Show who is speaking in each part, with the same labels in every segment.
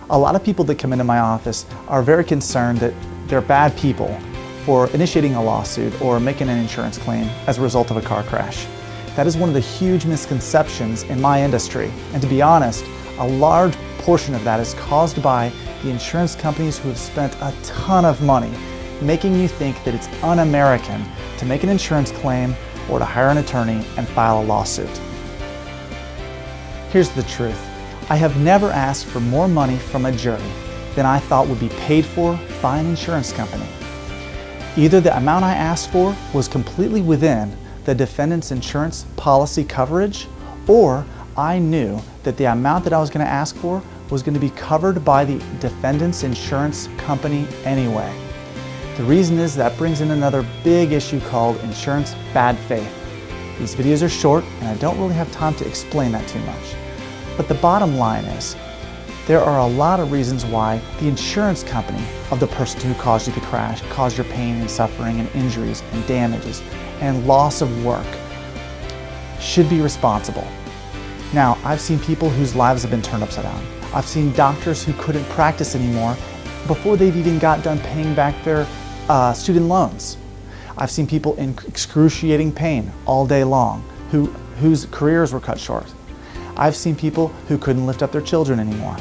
Speaker 1: A lot of people that come into my office are very concerned that they're bad people for initiating a lawsuit or making an insurance claim as a result of a car crash. That is one of the huge misconceptions in my industry. And to be honest, a large portion of that is caused by the insurance companies who have spent a ton of money making you think that it's un-American to make an insurance claim or to hire an attorney and file a lawsuit. Here's the truth. I have never asked for more money from a jury than I thought would be paid for by an insurance company. Either the amount I asked for was completely within the defendant's insurance policy coverage, or I knew that the amount that I was going to ask for was going to be covered by the defendant's insurance company anyway. The reason is that brings in another big issue called insurance bad faith. These videos are short and I don't really have time to explain that too much. But the bottom line is, there are a lot of reasons why the insurance company of the person who caused you the crash, caused your pain and suffering and injuries and damages and loss of work, should be responsible. Now, I've seen people whose lives have been turned upside down. I've seen doctors who couldn't practice anymore before they've even got done paying back their student loans. I've seen people in excruciating pain all day long whose careers were cut short. I've seen people who couldn't lift up their children anymore.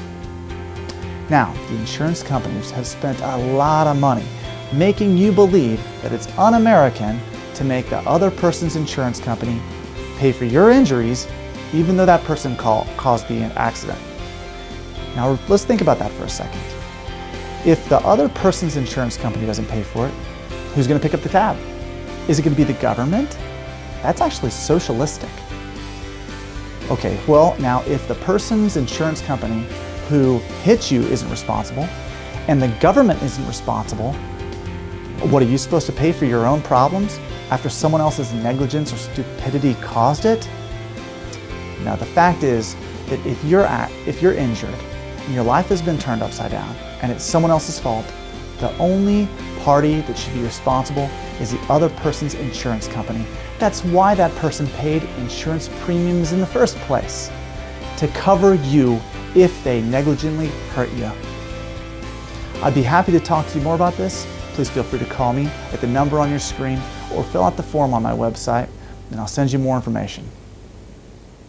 Speaker 1: Now, the insurance companies have spent a lot of money making you believe that it's un-American to make the other person's insurance company pay for your injuries, even though that person caused the accident. Now, let's think about that for a second. If the other person's insurance company doesn't pay for it, who's going to pick up the tab? Is it going to be the government? That's actually socialistic. Okay, well, now if the person's insurance company who hit you isn't responsible and the government isn't responsible, what are you supposed to pay for your own problems after someone else's negligence or stupidity caused it? Now, the fact is that if you're injured and your life has been turned upside down and it's someone else's fault, the only party that should be responsible is the other person's insurance company. That's why that person paid insurance premiums in the first place, to cover you if they negligently hurt you. I'd be happy to talk to you more about this. Please feel free to call me at the number on your screen or fill out the form on my website and I'll send you more information.